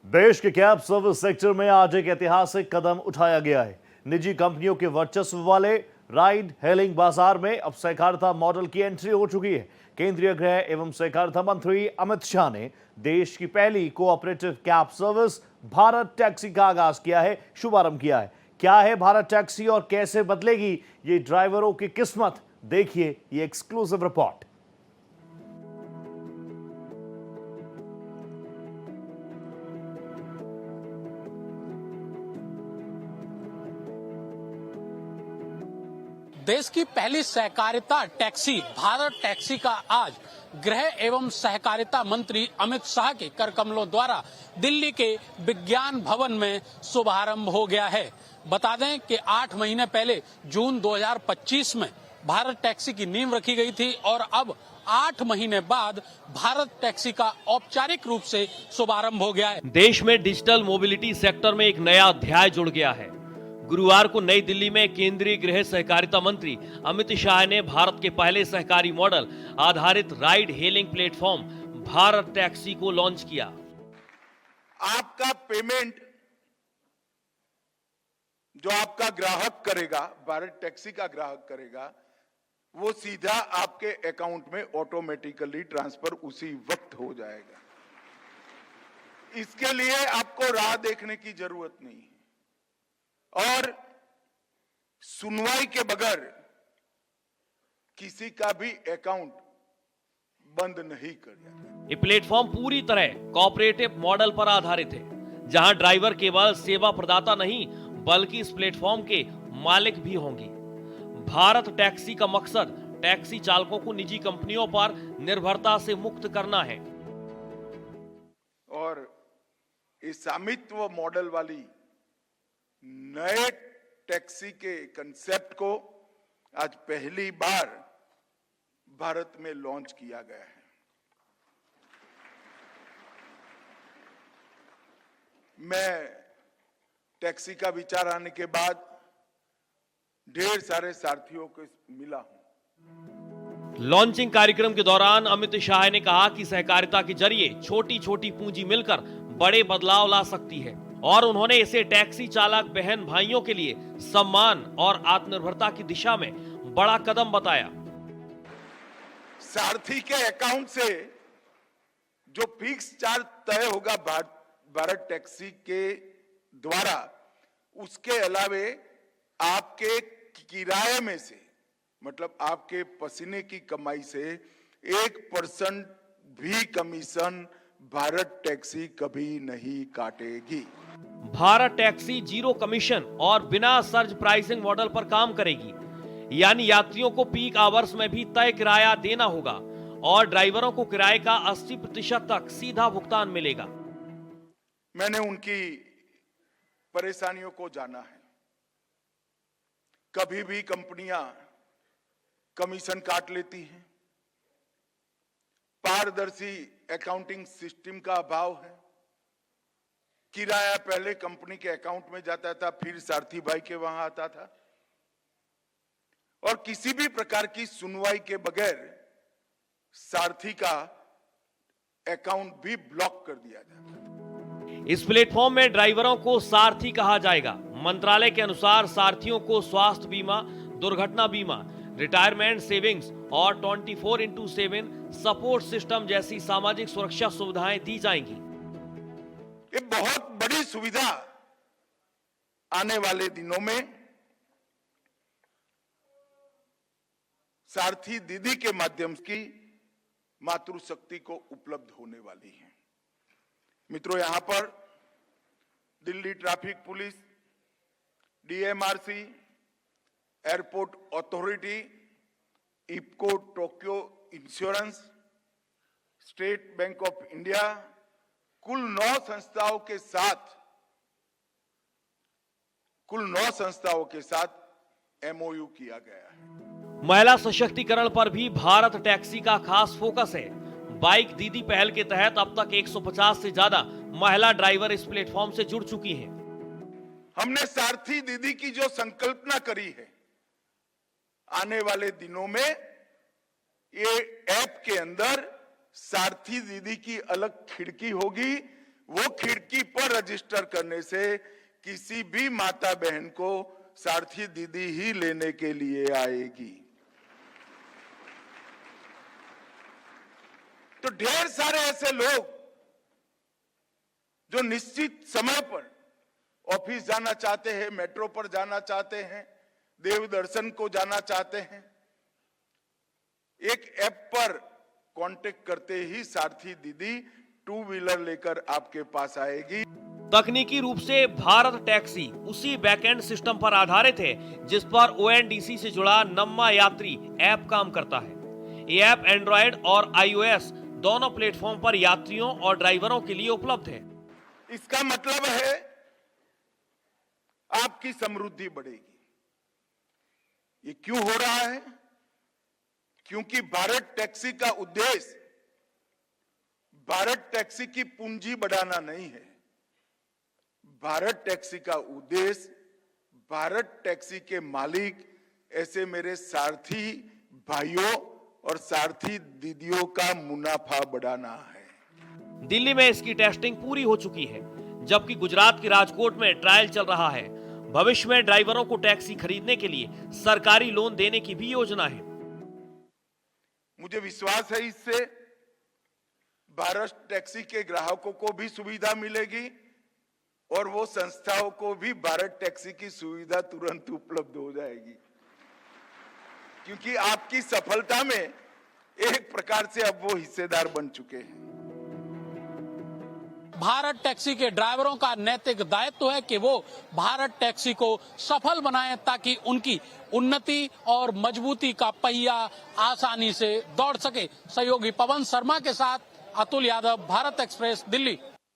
देश के cab service sector में आज एक ऐतिहासिक कदम उठाया गया है। निजी कंपनियों के वर्चस्व वाले राइड हेलिंग बाजार में अब सहकारिता मॉडल की एंट्री हो चुकी है। केंद्रीय गृह एवं सहकारिता मंत्री अमित शाह ने देश की पहली cooperative cab service Bharat taxi का आगाज किया है, शुभारंभ किया है। क्या है भारत टैक्सी और कैसे बदलेगी ये ड्राइवरों की किस्मत, देखिए ये एक्सक्लूसिव रिपोर्ट। देश की पहली सहकारिता टैक्सी भारत टैक्सी का आज गृह एवं सहकारिता मंत्री अमित शाह के कर कमलों द्वारा दिल्ली के विज्ञान भवन में शुभारंभ हो गया है। बता दें कि 8 महीने पहले जून 2025 में भारत टैक्सी की नींव रखी गई थी और अब 8 महीने बाद भारत टैक्सी का औपचारिक रूप से शुभारंभ हो गया है। देश में डिजिटल मोबिलिटी सेक्टर में एक नया अध्याय जुड़ गया है। गुरुवार को नई दिल्ली में केंद्रीय गृह सहकारिता मंत्री अमित शाह ने भारत के पहले सहकारी मॉडल आधारित ride hailing platform Bharat taxi को लॉन्च किया। आपका पेमेंट जो आपका ग्राहक करेगा, भारत टैक्सी का ग्राहक करेगा, वो सीधा आपके अकाउंट में ऑटोमेटिकली ट्रांसफर उसी वक्त हो जाएगा। इसके लिए आपको राह देखने की जरूरत नहीं है और सुनवाई के बगैर किसी का भी अकाउंट बंद नहीं कर जाता। ये प्लेटफॉर्म पूरी तरह कोऑपरेटिव मॉडल पर आधारित है, जहां ड्राइवर केवल सेवा प्रदाता नहीं बल्कि इस प्लेटफॉर्म के मालिक भी होंगे। भारत टैक्सी का मकसद टैक्सी चालकों को निजी कंपनियों पर निर्भरता से मुक्त करना है और इस स्वामित्व मॉडल वाली नए टैक्सी के कंसेप्ट को आज पहली बार भारत में लॉन्च किया गया है। मैं टैक्सी का विचार आने के बाद ढेर सारे साथियों को मिला हूं। लॉन्चिंग कार्यक्रम के दौरान अमित शाह ने कहा कि सहकारिता के जरिए छोटी छोटी पूंजी मिलकर बड़े बदलाव ला सकती है और उन्होंने इसे टैक्सी चालक बहन भाइयों के लिए सम्मान और आत्मनिर्भरता की दिशा में बड़ा कदम बताया। सारथी के अकाउंट से जो फिक्स चार्ज तय होगा भारत टैक्सी के द्वारा, उसके अलावे आपके किराए में से, मतलब आपके पसीने की कमाई से 1% भी कमीशन भारत टैक्सी कभी नहीं काटेगी। भारत टैक्सी जीरो कमीशन और बिना सर्ज प्राइसिंग मॉडल पर काम करेगी, यानी यात्रियों को पीक आवर्स में भी तय किराया देना होगा और ड्राइवरों को किराए का 80% तक सीधा भुगतान मिलेगा। मैंने उनकी परेशानियों को जाना है। कभी भी कंपनियां कमीशन काट लेती हैं, पारदर्शी अकाउंटिंग सिस्टम का अभाव है, किराया पहले कंपनी के अकाउंट में जाता था, फिर सारथी भाई के वहां आता था और किसी भी प्रकार की सुनवाई के बगैर सारथी का अकाउंट भी ब्लॉक कर दिया जाता था। इस प्लेटफॉर्म में ड्राइवरों को सारथी कहा जाएगा। मंत्रालय के अनुसार सारथियों को स्वास्थ्य बीमा, दुर्घटना बीमा, रिटायरमेंट सेविंग्स और 24/7 सपोर्ट सिस्टम जैसी सामाजिक सुरक्षा सुविधाएं दी जाएंगी। ये बहुत बड़ी सुविधा आने वाले दिनों में सारथी दीदी के माध्यम की मातृशक्ति को उपलब्ध होने वाली है। मित्रों, यहां पर Delhi traffic police, DMRC, airport authority, IFFCO Tokio insurance, State Bank of India, कुल 9 संस्थाओं के साथ एमओयू किया गया है। महिला सशक्तिकरण पर भी भारत टैक्सी का खास फोकस है। बाइक दीदी पहल के तहत अब तक 150 से ज्यादा महिला ड्राइवर इस प्लेटफॉर्म से जुड़ चुकी हैं। हमने सारथी दीदी की जो संकल्पना करी है, आने वाले दिनों में ये ऐप के अंदर सारथी दीदी की अलग खिड़की होगी। वो खिड़की रजिस्टर करने से किसी भी माता बहन को सारथी दीदी ही लेने के लिए आएगी। तो ढेर सारे ऐसे लोग जो निश्चित समय पर ऑफिस जाना चाहते हैं, मेट्रो पर जाना चाहते हैं, देव दर्शन को जाना चाहते हैं, एक ऐप पर कांटेक्ट करते ही सारथी दीदी 2 व्हीलर लेकर आपके पास आएगी। तकनीकी रूप से भारत टैक्सी उसी बैकएंड सिस्टम पर आधारित है जिस पर ONDC से जुड़ा नम्मा यात्री ऐप काम करता है। ये ऐप एंड्रॉयड और iOS दोनों प्लेटफॉर्म पर यात्रियों और ड्राइवरों के लिए उपलब्ध है। इसका मतलब है आपकी समृद्धि बढ़ेगी। ये क्यों हो रहा है? क्योंकि भारत टैक्सी का उद्देश्य भारत टैक्सी की पूंजी बढ़ाना नहीं है। भारत टैक्सी का उद्देश्य भारत टैक्सी के मालिक ऐसे मेरे सारथी भाइयों और सारथी दीदियों का मुनाफा बढ़ाना है। दिल्ली में इसकी टेस्टिंग पूरी हो चुकी है, जबकि गुजरात के राजकोट में ट्रायल चल रहा है। भविष्य में ड्राइवरों को टैक्सी खरीदने के लिए सरकारी लोन देने की भी योजना है। मुझे विश्वास है इससे भारत टैक्सी के ग्राहकों को भी सुविधा मिलेगी और वो संस्थाओं को भी भारत टैक्सी की सुविधा तुरंत उपलब्ध हो जाएगी, क्योंकि आपकी सफलता में एक प्रकार से अब वो हिस्सेदार बन चुके हैं। भारत टैक्सी के ड्राइवरों का नैतिक दायित्व है कि वो भारत टैक्सी को सफल बनाएं ताकि उनकी उन्नति और मजबूती का पहिया आसानी से दौड़ सके। सहयोगी पवन शर्मा के साथ अतुल यादव, भारत एक्सप्रेस, दिल्ली।